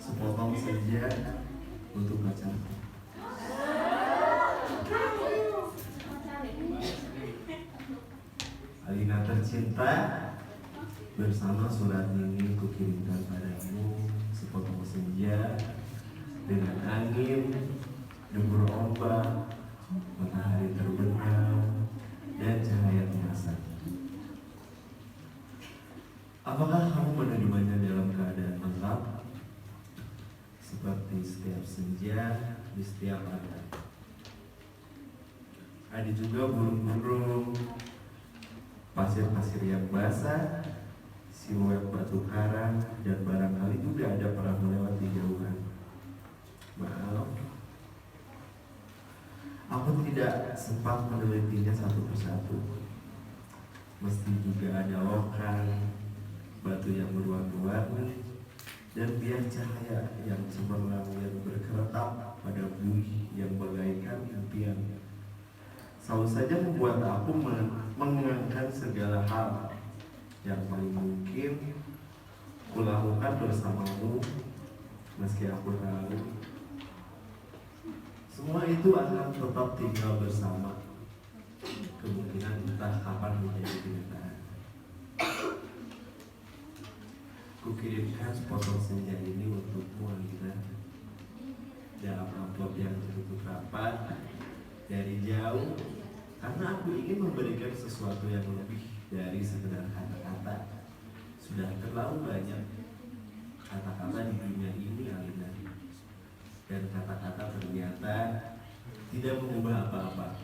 Sepotong saja untuk baca. Alina tercinta, bersama surat ini kukirimkan padamu sepotong senja dengan angin, debur ombak, matahari terbenam, dan cahaya terasa. Apakah kamu menerimanya dalam keadaan lengkap? Seperti setiap senja di setiap ada. Ada juga burung-burung, pasir-pasir yang basah, siluet batu karang, dan barangkali juga ada perahu lewat di jauhan. Maaf, aku tidak sempat menelitinya satu persatu. Mesti juga ada lokal, batu yang berwarna-warni, dan biar cahaya yang cemerlang yang berkeretap pada buih yang bagaikan impian selalu saja membuat aku mengingatkan segala hal yang paling mungkin kulakukan bersamamu, meski aku tahu semua itu akan tetap tinggal bersama, kemungkinan entah kapan menjadi kenyataan. Kukirimkan sepotong senja ini untukmu, Alina, dalam amplop yang tertutup rapat dari jauh, karena aku ingin memberikan sesuatu yang lebih dari sekedar kata-kata. Sudah terlalu banyak kata-kata di dunia ini, Alina, dan kata-kata ternyata tidak mengubah apa-apa.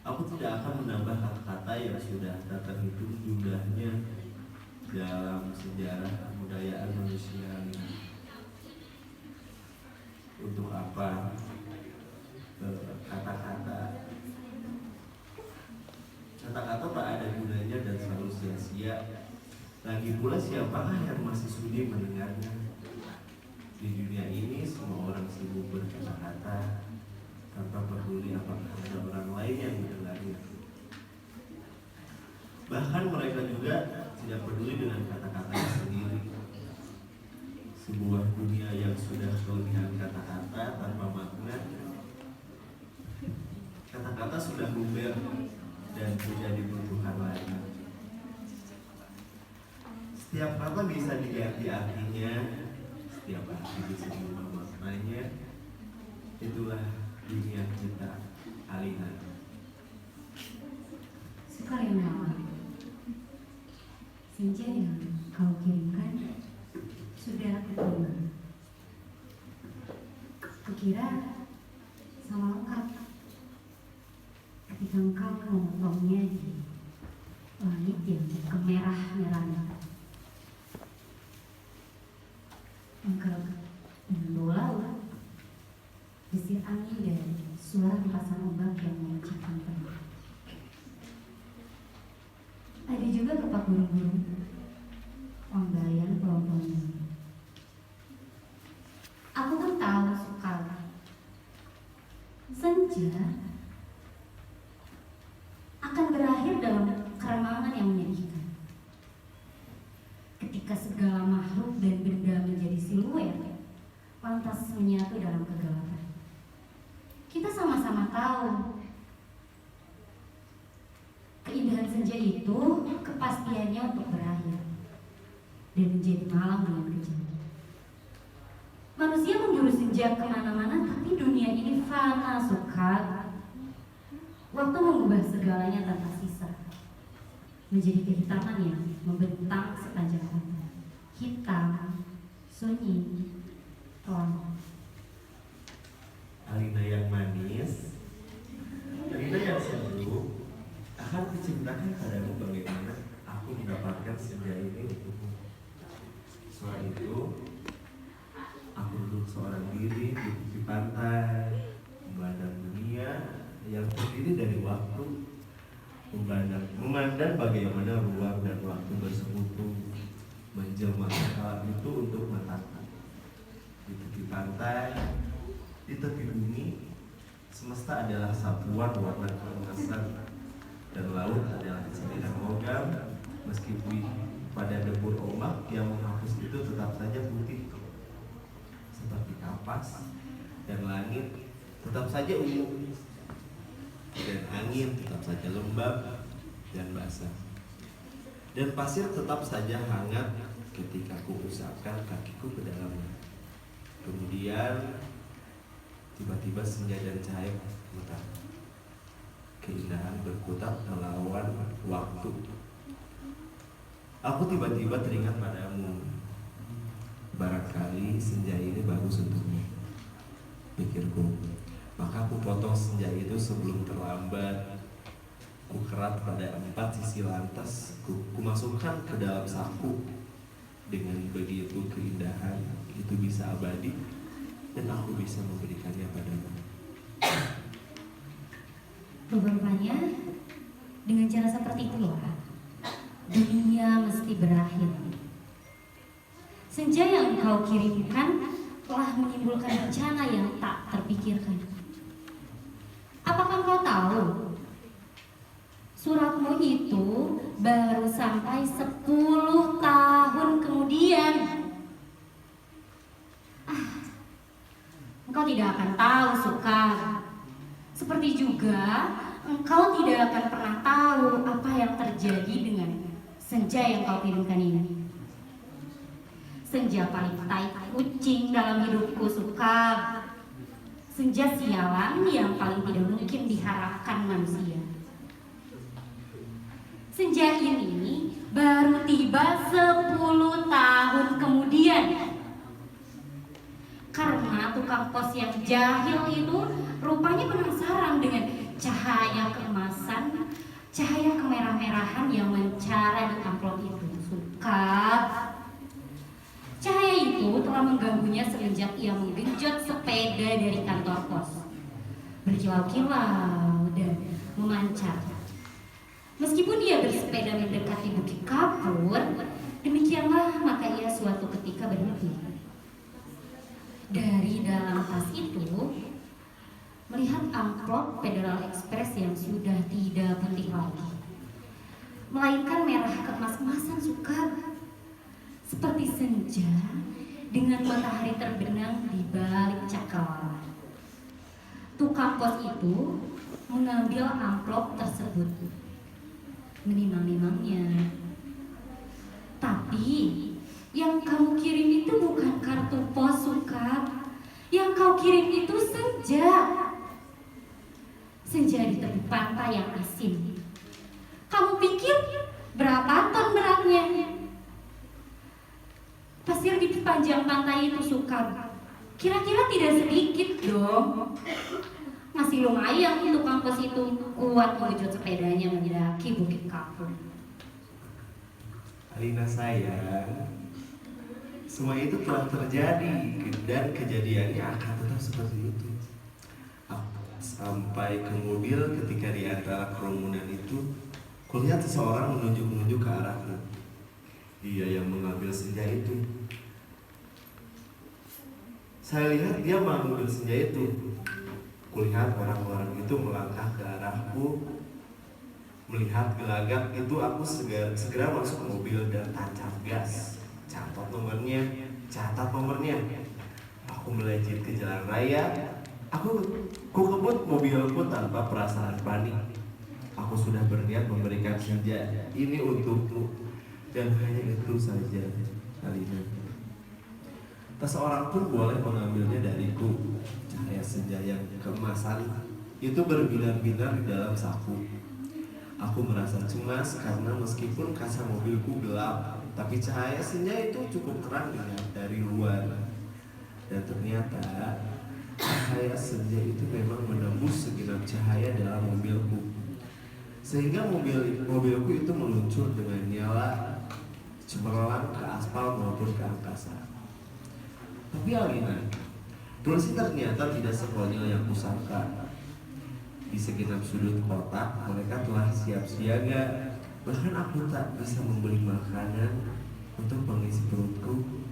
Aku tidak akan menambah kata-kata yang sudah tak terhitung jumlahnya dalam sejarah kebudayaan manusia ini. Untuk apa kata-kata? Kata-kata tak ada gunanya dan selalu sia-sia. Lagi pula siapakah yang masih sudi mendengarnya? Di dunia ini semua orang sibuk berkata-kata tanpa peduli apakah ada orang lain yang mendengarnya. Bahkan mereka juga tidak peduli dengan kata-katanya sendiri. Sebuah dunia yang sudah kelebihan kata-kata tanpa makna. Kata-kata sudah luber dan tidak dibutuhkan lagi. Setiap kata bisa diganti artinya, setiap arti bisa diubah maknanya. Itulah dunia kita, Alina. Sekali lagi, senja yang kau kirimkan sudah aku terima. Kukira sama lengkap ketika engkau memotongnya di langit yang kemerah-merahan. Engkau membawa desir angin dan suara hempasan ombak yang memecahkan penuh. Ada juga kepak burung-burung, panggayan pohon-pohon. Aku kan tahu suka senja akan berakhir dalam keremangan yang menyedihkan. Ketika segala makhluk dan benda menjadi siluet, lantas menyatu dalam kegelapan. Kita sama-sama tahu keindahan senja itu kepastiannya untuk berakhir dan menjadi malam dengan kejam. Manusia memburu senja kemana-mana, tapi dunia ini fana, Sukar. Waktu mengubah segalanya tanpa sisa, menjadi kehitaman yang membentang sepanjang kota. Hitam, sunyi, kelam. Alina yang manis, Alina yang sejuk, akan kuceritakan padamu bagaimana aku mendapatkan senja ini untukmu. Soal itu, aku duduk seorang diri di tepi pantai, memandang dunia yang terdiri dari waktu, memandang bagaimana ruang dan waktu bersekutu, menjelma hal itu untuk mataku. Di tepi pantai, di tepi bumi, semesta adalah satuan warna keemasan dan laut adalah salinan logam, meskipun pada debur ombak yang menghapus itu tetap saja putih seperti kapas, dan langit tetap saja ungu, dan angin tetap saja lembab dan basah, dan pasir tetap saja hangat ketika ku usapkan kakiku ke dalamnya. Kemudian tiba-tiba senja dan cahaya berputar. Keindahan berputar melawan waktu. Aku tiba-tiba teringat padamu. Barangkali senja ini bagus untukmu, pikirku. Maka aku potong senja itu sebelum terlambat. Ku kerat pada 4 sisi lantas, ku masukkan ke dalam saku. Dengan begitu keindahan itu bisa abadi, dan aku bisa memberikannya padamu. Rupanya dengan cara seperti itulah dunia mesti berakhir. Senja yang kau kirimkan telah menimbulkan bencana yang tak terpikirkan. Apakah kau tahu? Suratmu itu baru sampai 10 tahun kemudian. Engkau tidak akan tahu, Sukar. Seperti juga engkau tidak akan pernah tahu apa yang terjadi dengan senja yang kau kirimkan ini. Senja paling tai kucing dalam hidupku, Sukar. Senja sialan yang paling tidak mungkin diharapkan manusia. Senja ini baru tiba 10 tahun kemudian. Karena tukang pos yang jahil itu rupanya penasaran dengan cahaya keemasan, cahaya kemerah-merahan yang mencara di amplop itu. Sukar. Cahaya itu telah mengganggunya semenjak ia menggenjot sepeda dari kantor pos, berkilau-kilau dan memancar. Meskipun dia bersepeda mendekati Bukit Kapur, demikianlah maka ia suatu ketika berhenti. Dari dalam tas itu, melihat amplop Federal Express yang sudah tidak penting lagi, melainkan merah keemas-emasan, Sukar. Seperti senja dengan matahari terbenam di balik cakrawala. Tukang pos itu mengambil amplop tersebut, menimang-nimangnya. Tapi yang kamu kirim itu bukan kartu pos, Sukar. Yang kau kirim itu senja. Senja di tepi pantai yang asin. Kamu pikir berapa ton beratnya? Pasir di sepanjang pantai itu, Sukar, kira-kira tidak sedikit dong. Masih lumayan tukang pos itu kuat mengejut sepedanya mendaki Bukit Kapur. Alina sayang, semua itu telah terjadi dan kejadiannya akan tetap seperti itu. Sampai ke mobil, ketika di antara kerumunan itu, kulihat seseorang menunjuk-nunjuk ke arahku. Dia yang mengambil senja itu. Saya lihat dia mengambil senja itu. Kulihat orang-orang itu melangkah ke arahku. Melihat gelagak itu, aku segera masuk mobil dan tancap gas. Catat nomornya. Aku melejit ke jalan raya. Aku kebut mobilku tanpa perasaan panik. Aku sudah berniat memberikan senja ini untukmu. Dan hanya itu saja, Alina. Tak seorang pun boleh mengambilnya dariku. Cahaya senja yang keemasan itu berbinar-binar di dalam saku. Aku merasa cemas karena meskipun kaca mobilku gelap, tapi cahaya senja itu cukup terang dilihat dari luar. Dan ternyata cahaya senja itu memang menembus segenap cahaya dalam mobilku, sehingga mobilku itu meluncur dengan nyala, cemerlang ke aspal maupun ke angkasa. Tapi Alina, polisi ternyata tidak sekonyol yang kusangka. Di segenap sudut kota mereka telah siap siaga. Bahkan aku tak bisa membeli makanan untuk mengisi perutku.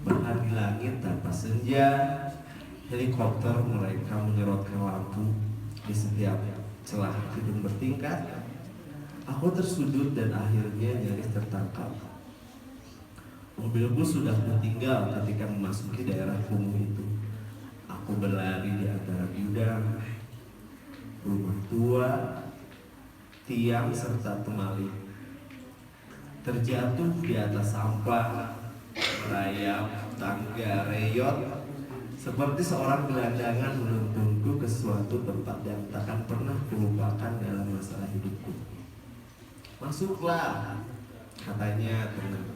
Bahkan di langit tanpa senja, helikopter mereka menyorotkan lampu di setiap celah gedung bertingkat. Aku tersudut dan akhirnya nyaris tertangkap. Mobilku sudah tertinggal ketika memasuki daerah kumuh itu. Aku berlari di antara gudang, rumah tua, tiang serta temali. Terjatuh di atas sampah, merayap tangga reyot, seperti seorang gelandangan menuntunku ke suatu tempat yang takkan pernah kulupakan dalam masalah hidupku. Masuklah, katanya tenang.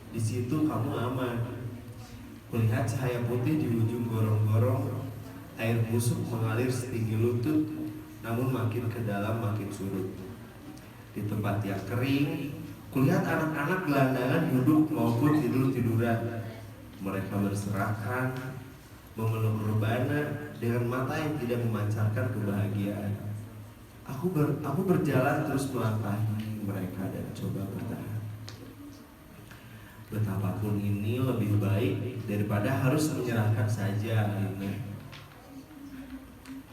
Di situ kamu aman. Kulihat cahaya putih di ujung gorong-gorong. Air busuk mengalir setinggi lutut, namun makin ke dalam makin surut. Di tempat yang kering, kulihat anak-anak gelandangan duduk maupun tidur-tiduran. Mereka berserakan, memeluk rebana dengan mata yang tidak memancarkan kebahagiaan. Aku berjalan terus melangkahi mereka dan coba bertahan. Betapapun ini lebih baik daripada harus menyerahkan saja, Alina.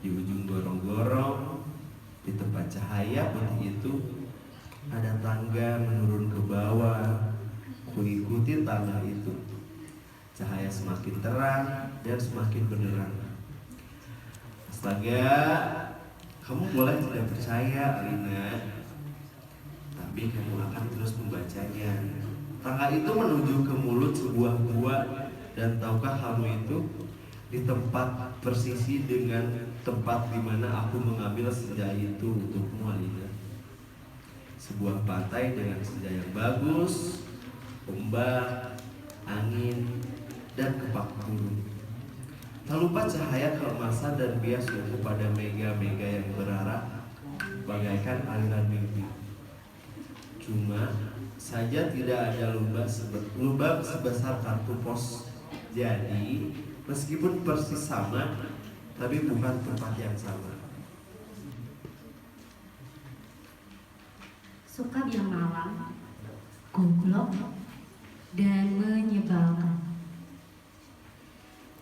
Di ujung gorong-gorong, di tempat cahaya putih itu, ada tangga menurun ke bawah. Kuikuti tangga itu. Cahaya semakin terang dan semakin benderang. Astaga, kamu boleh tidak percaya, Alina, tapi kamu akan terus membacanya. Tangga itu menuju ke mulut sebuah gua, dan tahukah kamu itu di tempat persisi dengan tempat di mana aku mengambil senja itu untukmu, Alina. Sebuah pantai dengan senja yang bagus, ombak, angin, dan kepak burung. Tak lupa cahaya keemasan dan bias ungu pada mega-mega yang berarak bagaikan aliran mimpi. Cuma saja tidak ada lubang sebesar kartu pos. Jadi meskipun persis sama, tapi bukan tempat yang sama. Suka biang malam, goblok, dan menyebalkan.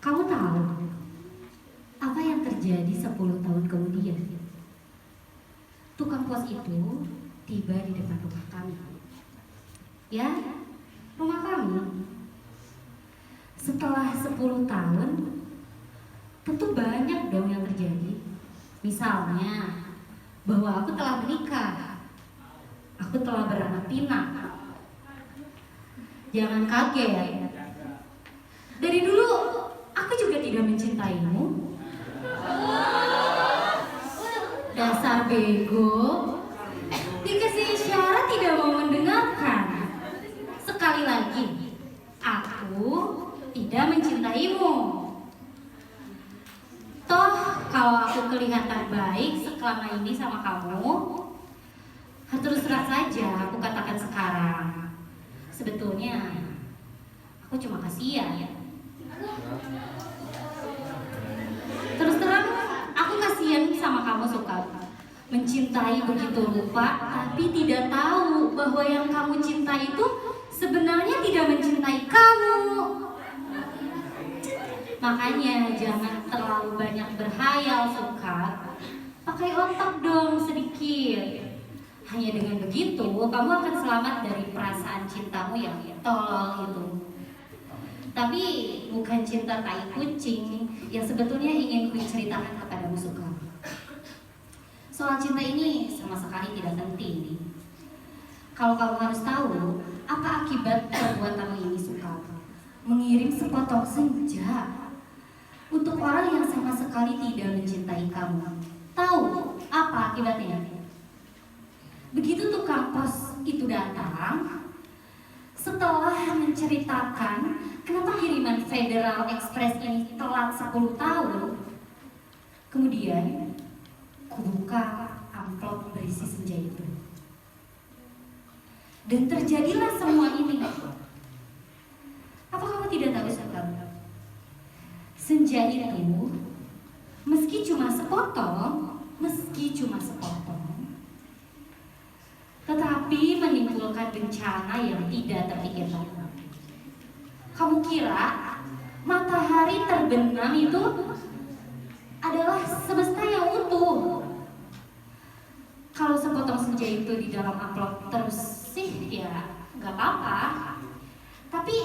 Kamu tahu apa yang terjadi 10 tahun kemudian? Tukang pos itu tiba di depan rumah kami. Ya, rumah kami. Setelah 10 tahun, tentu banyak dong yang terjadi. Misalnya, bahwa aku telah menikah. Aku telah beranak pinak. Jangan kaget. Dari dulu, aku juga tidak mencintaimu. Dasar bego. Dikasih isyarat tidak mau mendengarkan. Sekali lagi, aku tidak mencintaimu. Toh, kalau aku kelihatan baik selama ini sama kamu, terus terang saja aku katakan sekarang. Sebetulnya, aku cuma kasihan. Terus terang, aku kasihan sama kamu, Suka. Mencintai begitu rupa, tapi tidak tahu bahwa yang kamu cinta itu sebenarnya tidak mencintai kamu. Makanya jangan terlalu banyak berhayal, Suka. Pakai otak dong sedikit. Hanya dengan begitu, kamu akan selamat dari perasaan cintamu yang tolol itu. Tapi bukan cinta tai kucing yang sebetulnya ingin kuceritakan kepadamu, Suka. Soal cinta ini sama sekali tidak penting. Kalau kamu harus tahu apa akibat perbuatanmu ini, Suka, mengirim sepotong senja untuk orang yang sama sekali tidak mencintai kamu. Tahu apa akibatnya? Begitu tukang pos itu datang, setelah menceritakan kenapa kiriman Federal Express ini telat 10 tahun, kemudian kubuka amplop berisi senja itu. Dan terjadilah semua ini. Apa kamu tidak tahu sekali? Senja itu meski cuma sepotong, tetapi menimbulkan bencana yang tidak terpikirkan. Kamu kira matahari terbenam itu adalah semesta yang utuh? Kalau sepotong senja itu di dalam amplop terus sih ya nggak apa-apa. Tapi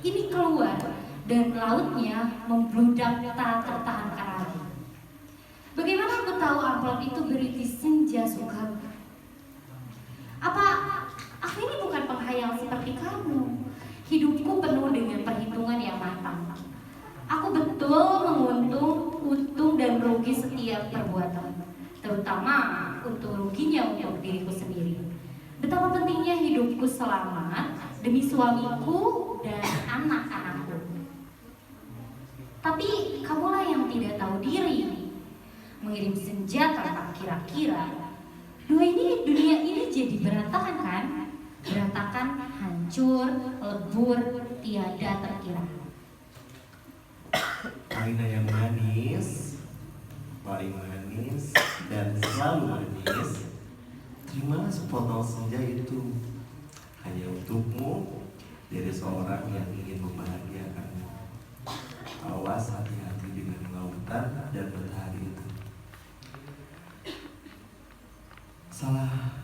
ini keluar dan lautnya membludak tak tertahankan lagi. Bagaimana aku tahu amplop itu berisi senja Sukar? Apa aku ini bukan penghayal seperti kamu? Hidupku penuh dengan perhitungan yang matang. Aku betul menguntung untung dan rugi setiap perbuatan, terutama untung ruginya untuk diriku sendiri. Betapa pentingnya hidupku selamat demi suamiku dan anak-anakku. Tapi kamulah yang tidak tahu diri, mengirim senja tanpa kira-kira. Dunia ini jadi berantakan kan? Berantakan, hancur, lebur, tiada terkira. Aina yang manis, paling manis dan selalu manis, terimalah sepotong senja itu hanya untukmu dari seorang yang ingin membahagiakanmu. Awas, hati-hati dengan lautan dan matahari itu.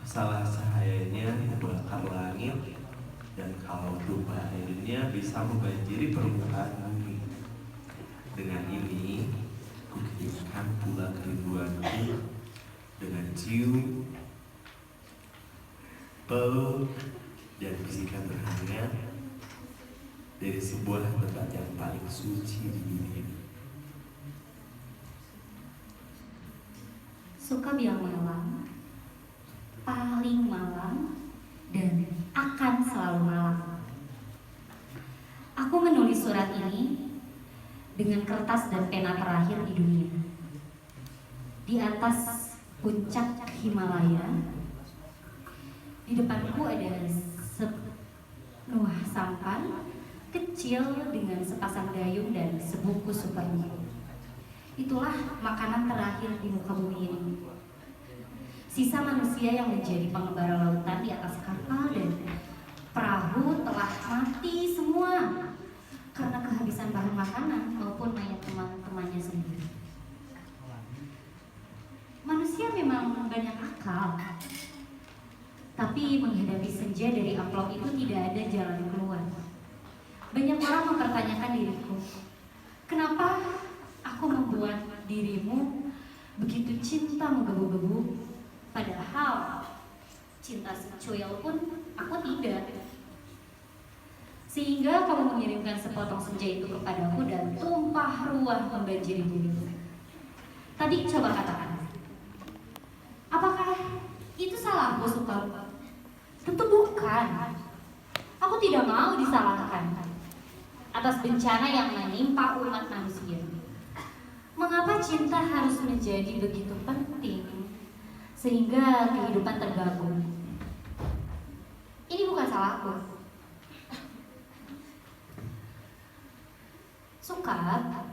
Salah cahayanya membakar langit, dan kalau tumpah airnya bisa membanjiri permukaan bumi. Dengan ini, kukirimkan pula kerinduanku dengan cium, peluk, dan bisikan berhangat dari sebuah tempat yang paling suci di dunia ini. Suka bilang malam, paling malam, dan akan selalu malam. Aku menulis surat ini dengan kertas dan pena terakhir di dunia. Di atas puncak Himalaya, di depanku ada sebuah sampan kecil dengan sepasang dayung dan sebungkus supermi. Itulah makanan terakhir di muka bumi ini. Sisa manusia yang menjadi pengembara lautan di atas kapal dan perahu telah mati semua karena kehabisan bahan makanan maupun mayat teman-temannya sendiri. Manusia memang banyak akal, tapi menghadapi senja dari amplop itu tidak ada jalan keluar. Banyak orang mempertanyakan diriku, kenapa aku membuat dirimu begitu cinta menggebu-gebu, padahal cinta secuil pun aku tidak. Sehingga kamu mengirimkan sepotong senja itu kepadaku dan tumpah ruah membanjiri bumi. Tadi coba katakan, apakah itu salahku Sukar? Tentu bukan. Aku tidak mau disalahkan atas bencana yang menimpa umat manusia. Mengapa cinta harus menjadi begitu penting sehingga kehidupan terganggu? Ini bukan salahku. Sukar,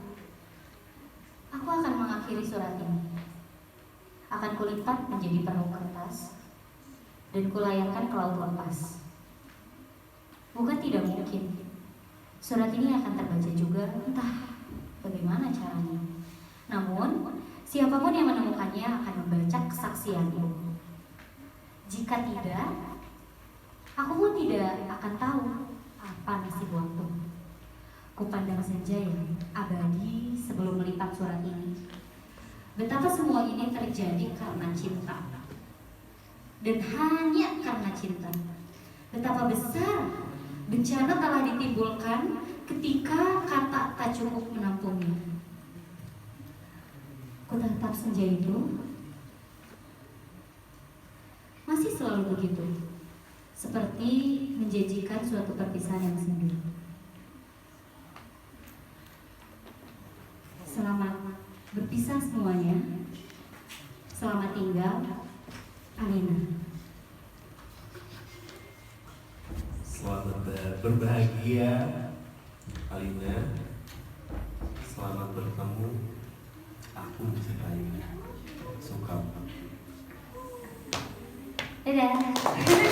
aku akan mengakhiri surat ini. Akan kulipat menjadi perahu kertas dan kulayangkan ke laut lepas. Bukan tidak mungkin surat ini akan terbaca juga, entah bagaimana caranya. Namun, siapapun yang menemukannya akan membaca kesaksianku. Jika tidak, aku pun tidak akan tahu apa nasib waktu. Kupandang senja yang abadi sebelum melipat surat ini. Betapa semua ini terjadi karena cinta. Dan hanya karena cinta. Betapa besar bencana telah ditimbulkan ketika kata tak cukup menampungnya. Kutatap senja itu masih selalu begitu, seperti menjanjikan suatu perpisahan yang sendu. Selamat berpisah semuanya. Selamat tinggal, Alina. Selamat berbahagia, Alina. Selamat bertemu. Aku mencintai. Suka. Dadah.